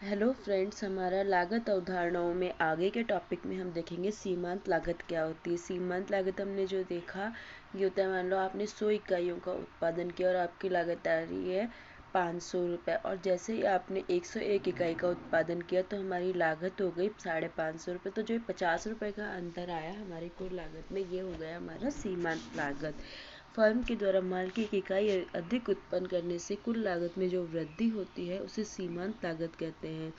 Hello friends, हमारा लागत अवधारणाओं में आगे के टॉपिक में हम देखेंगे सीमांत लागत क्या होती है। सीमांत लागत हमने जो देखा ये होता है, मान लो आपने 100 इकाइयों का उत्पादन किया और आपकी लागत आ रही है 500 रुपये, और जैसे ही आपने 101 इकाई का उत्पादन किया तो हमारी लागत हो गई 550 रुपये। तो जो 50 रुपये का अंतर आया हमारी कुल लागत में, ये हो गया हमारा सीमांत लागत। फर्म के द्वारा माल की एक इकाई अधिक उत्पन्न करने से कुल लागत में जो वृद्धि होती है उसे सीमांत लागत कहते हैं।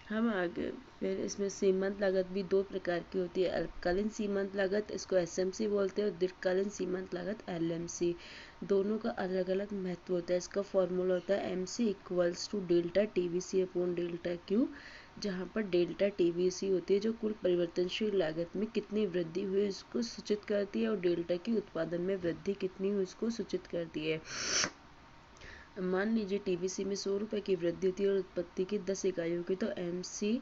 हम आगे फिर इसमें सीमांत लागत भी दो प्रकार की होती है। अल्पकालीन सीमांत लागत, इसको एसएमसी बोलते हैं, और दीर्घकालीन सीमांत लागत एलएमसी। दोनों का अलग अलग महत्व होता है। इसका फॉर्मूला होता है MC equals to delta TVC upon delta Q, जहाँ पर डेल्टा टीवीसी होती है जो कुल परिवर्तनशील लागत में कितनी वृद्धि हुई उसको सूचित करती है, और डेल्टा की उत्पादन में वृद्धि कितनी हुई उसको सूचित करती है। मान लीजिए टीवीसी में 100 रुपये की वृद्धि होती है और उत्पत्ति की 10 इकाइयों की, तो एमसी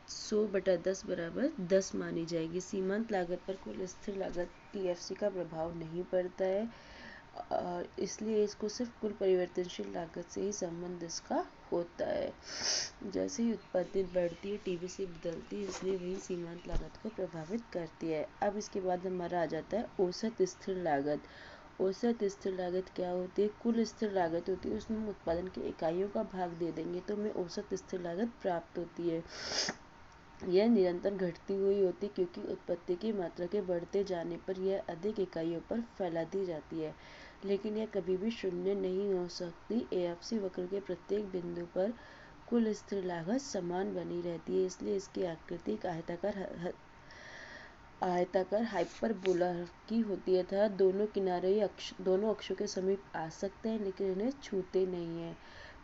100/10 बराबर 10 मानी जाएगी। सीमांत लागत पर कुल स्थिर लागत टीएफसी का प्रभाव नहीं पड़ता है, और इसलिए इसको सिर्फ कुल परिवर्तनशील लागत से ही संबंध इसका होता है। जैसे ही उत्पत्ति बढ़ती है टीवीसी बदलती है, इसलिए वही सीमांत लागत को प्रभावित करती है। अब इसके बाद हमारा आ जाता है औसत स्थिर लागत। औसत स्थिर लागत क्या होती है? कुल स्थिर लागत होती है, उसमें हम उत्पादन की इकाइयों का भाग दे देंगे तो हमें औसत स्थिर लागत प्राप्त होती है। यह निरंतर घटती हुई होती है क्योंकि उत्पत्ति की मात्रा के बढ़ते जाने पर यह अधिक इकाइयों पर फैला दी जाती है, लेकिन यह कभी भी शून्य नहीं हो सकती। एएफसी वक्र के प्रत्येक बिंदु पर कुल स्थिर लागत समान बनी रहती है, इसलिए इसकी आकृति एक आयताकार हाइपरबोला की होती है तथा दोनों किनारे दोनों अक्षों के समीप आ सकते हैं लेकिन इन्हें छूते नहीं हैं।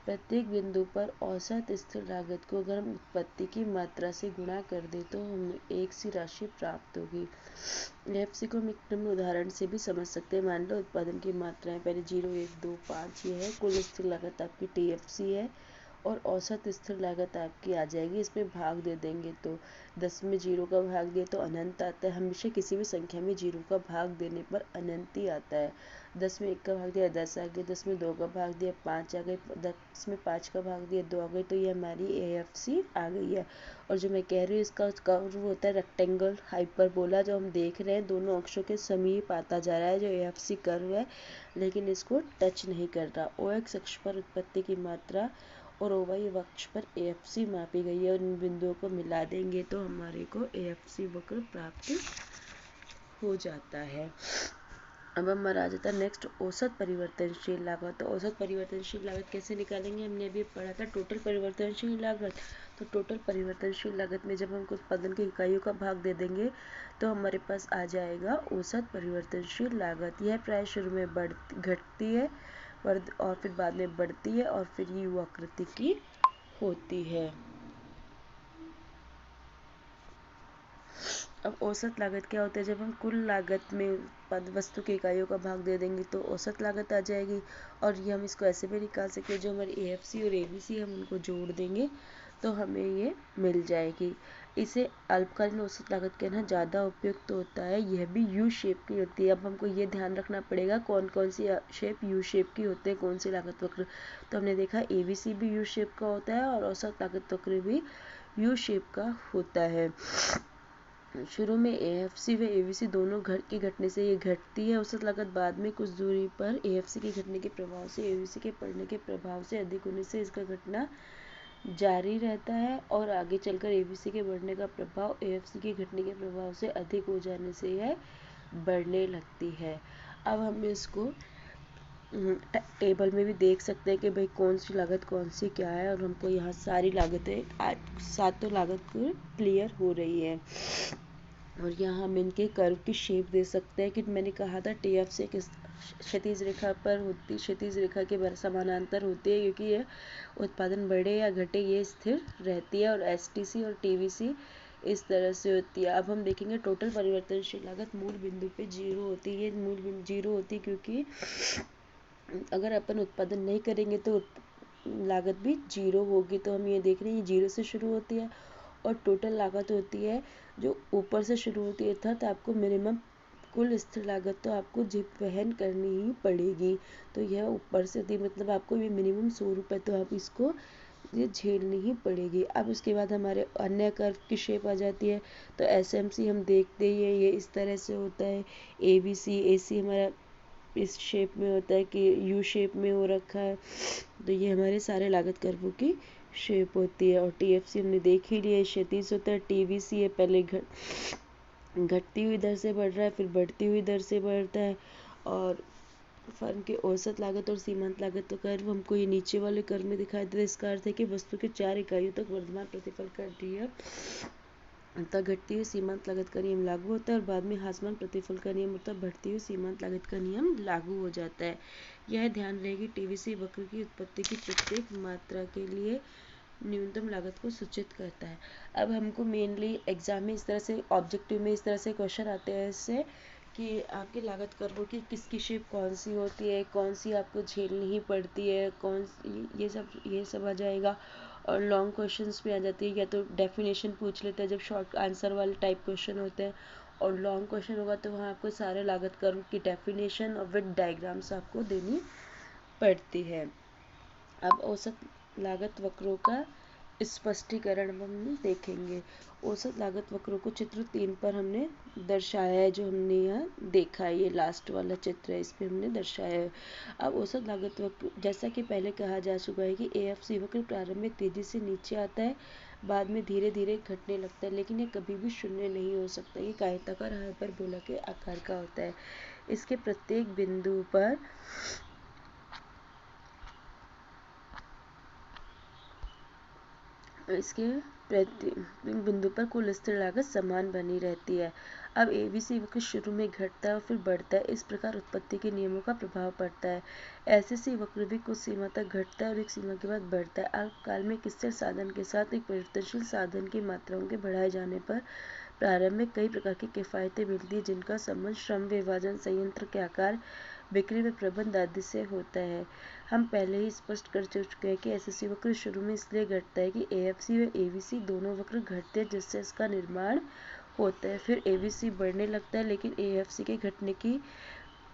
प्रत्येक बिंदु पर औसत स्थिर लागत को अगर हम उत्पत्ति की मात्रा से गुणा कर दें तो हमें एक सी राशि प्राप्त होगी। एफसी को हम एक निम्न उदाहरण से भी समझ सकते हैं। मान लो उत्पादन की मात्राएं पहले 0, 1, 2, 5 ये है। कुल स्थिर लागत आपकी टीएफसी है और औसत स्थिर लागत आपकी आ जाएगी। इसमें भाग दे देंगे तो 10 में 0 का भाग दिए तो अनंत आता है। हमेशा किसी भी संख्या में 0 का भाग देने पर अनंत ही आता है। 10 में 1 का भाग दिया 10 आ गया, 10 में 2 का भाग दिया 5 आ गए, 10 में 5 का भाग दिया 2 आ गए, तो ये हमारी एएफसी आ गई है। और जो मैं कह रही हूँ इसका कर्व होता है रेक्टेंगल हाइपरबोला, जो हम देख रहे हैं दोनों अक्षों के समीप आता जा रहा है जो एएफसी कर्व है, लेकिन इसको टच नहीं कर रहा। ओएक्स अक्ष पर उत्पत्ति की मात्रा और ओवाई अक्ष पर एएफसी मापी गई है, और इन बिंदुओं को मिला देंगे तो हमारे को एएफसी वक्र प्राप्त हो जाता है। अब हमारा आ जाता है नेक्स्ट औसत परिवर्तनशील लागत। तो औसत परिवर्तनशील लागत कैसे निकालेंगे? हमने अभी पढ़ा था टोटल परिवर्तनशील लागत। तो टोटल परिवर्तनशील लागत में जब हम उत्पादन की इकाइयों का भाग दे देंगे तो हमारे पास आ जाएगा औसत परिवर्तनशील लागत। यह प्राय शुरू में घटती है और फिर बाद में बढ़ती है और फिर ये यू आकृति की होती है। अब औसत लागत क्या होता है? जब हम कुल लागत में वस्तु की इकाइयों का भाग दे देंगे तो औसत लागत आ जाएगी, और ये हम इसको ऐसे भी निकाल सकते हैं, जो हमारी एएफसी और एबीसी हम उनको जोड़ देंगे तो हमें ये मिल जाएगी। इसे अल्पकालीन औसत लागत कहना ज़्यादा उपयुक्त होता है। यह भी यू शेप की होती है। अब हमको ये ध्यान रखना पड़ेगा कौन कौन सी शेप यू शेप की होते हैं, कौन सी लागत वक्र। तो हमने देखा एबीसी भी यू शेप का होता है और औसत लागत वक्र भी यू शेप का होता है। शुरू में एएफसी व एबीसी दोनों घटने से ये घटती है औसत लागत, बाद में कुछ दूरी पर एएफसी के घटने के प्रभाव से एबीसी के बढ़ने के प्रभाव से अधिक होने से इसका घटना जारी रहता है, और आगे चलकर एबीसी के बढ़ने का प्रभाव एएफसी के घटने के प्रभाव से अधिक हो जाने से यह बढ़ने लगती है। अब हम इसको टेबल में भी देख सकते हैं कि भाई कौन सी लागत कौन सी क्या है, और हमको यहाँ सारी लागतें सातों लागत क्लियर हो रही है। और यहाँ हम इनके कर्व की शेप दे सकते हैं कि मैंने कहा था टीएफसी किस क्षैतिज रेखा पर होती, क्षैतिज रेखा के समानांतर होती है, क्योंकि यह उत्पादन बढ़े या घटे ये स्थिर रहती है, और एसटीसी और टीवीसी इस तरह से होती है। अब हम देखेंगे टोटल परिवर्तनशील लागत मूल बिंदु पे 0 होती है। ये मूल बिंदु 0 होती है क्योंकि अगर अपन उत्पादन नहीं करेंगे तो लागत भी 0 होगी। तो हम ये देख रहे हैं 0 से शुरू होती है और टोटल लागत होती है जो ऊपर से शुरू होती है, अर्थात आपको मिनिमम कुल स्थिर लागत तो आपको वहन करनी ही पड़ेगी। तो यह ऊपर से होती है, मतलब आपको ये मिनिमम 100 रुपये, तो आप इसको ये झेलनी ही पड़ेगी। अब उसके बाद हमारे अन्य कर्व की शेप आ जाती है। तो SMC हम देखते ही है, ये इस तरह से होता है। ABC, AC हमारा इस शेप में होता है कि यू शेप में हो रखा है। तो ये हमारे सारे लागत कर्वों की शेप होती है। और TFC हमने देख ही लिया, क्षैतिज होता है। TVC है, पहले घटती हुई दर से बढ़ रहा है, फिर बढ़ती हुई दर से बढ़ता है। और फर्म के औसत लागत और सीमांत लागत तो कर्व हमको ये नीचे वाले कर्व में दिखाई देता है। इसका अर्थ है कि वस्तु के 4 इकाइयों तक वर्तमान प्रतिफल कर रही है, तब घटती हुई सीमांत लागत का नियम लागू होता है और बाद में ह्रासमान प्रतिफल का नियम होता है, बढ़ती हुई सीमांत लागत का नियम लागू हो जाता है। यह ध्यान रहेगी TVC वक्र की उत्पत्ति की प्रत्येक मात्रा के लिए न्यूनतम लागत को सूचित करता है। अब हमको मेनली एग्जाम में इस तरह से, ऑब्जेक्टिव में इस तरह से क्वेश्चन आते हैं इससे कि आपकी लागत कर्वों की किसकी शेप कौन सी होती है, कौन सी आपको झेलनी ही पड़ती है, ये सब आ जाएगा। और लॉन्ग क्वेश्चंस में आ जाती है, या तो डेफिनेशन पूछ लेते हैं जब शॉर्ट आंसर वाले टाइप क्वेश्चन होते हैं, और लॉन्ग क्वेश्चन होगा तो वहाँ आपको सारे लागत कर्व की डेफिनेशन और विद डायग्राम्स आपको देनी पड़ती है। अब औसत लागत वक्रों का स्पष्टीकरण हम देखेंगे। औसत लागत वक्रों को चित्र 3 पर हमने दर्शाया है, जो हमने यहाँ देखा है, ये लास्ट वाला चित्र है, इस पे हमने दर्शाया है। अब औसत लागत वक्र, जैसा कि पहले कहा जा चुका है कि AFC वक्र प्रारंभ में तेजी से नीचे आता है, बाद में धीरे धीरे घटने लगता है, लेकिन ये कभी भी शून्य नहीं हो सकता। ये एक आयताकार हाइपरबोला के आकार का होता है। इसके प्रत्येक बिंदु पर इसके प्रत्येक बिंदु पर कुल स्थिर लागत समान बनी रहती है। अब ABC वक्र शुरू में घटता है और फिर बढ़ता है, इस प्रकार उत्पत्ति के नियमों का प्रभाव पड़ता है। SSC वक्र भी कुछ सीमा तक घटता है और एक सीमा के बाद बढ़ता है। अल्पकाल में एक स्थिर साधन के साथ एक परिवर्तनशील साधन की मात्राओं के बढ़ाए जाने पर प्रारंभ में कई प्रकार की किफायतें मिलती है, जिनका संबंध श्रम विभाजन, संयंत्र के आकार, बिक्री व प्रबंध आदि से होता है। हम पहले ही स्पष्ट कर चुके हैं कि SSC वक्र शुरू में इसलिए घटता है कि AFC व ABC दोनों वक्र घटते हैं, जिससे इसका निर्माण होता है। फिर ABC बढ़ने लगता है, लेकिन AFC के घटने की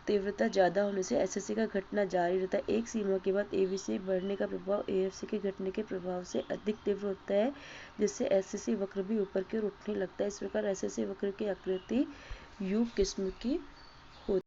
तीव्रता ज़्यादा होने से SSC का घटना जारी रहता है। एक सीमा के बाद ABC बढ़ने का प्रभाव AFC के घटने के प्रभाव से अधिक तीव्र होता है, जिससे SSC वक्र भी ऊपर की ओर उठने लगता है। इस प्रकार SSC वक्र की आकृति U किस्म की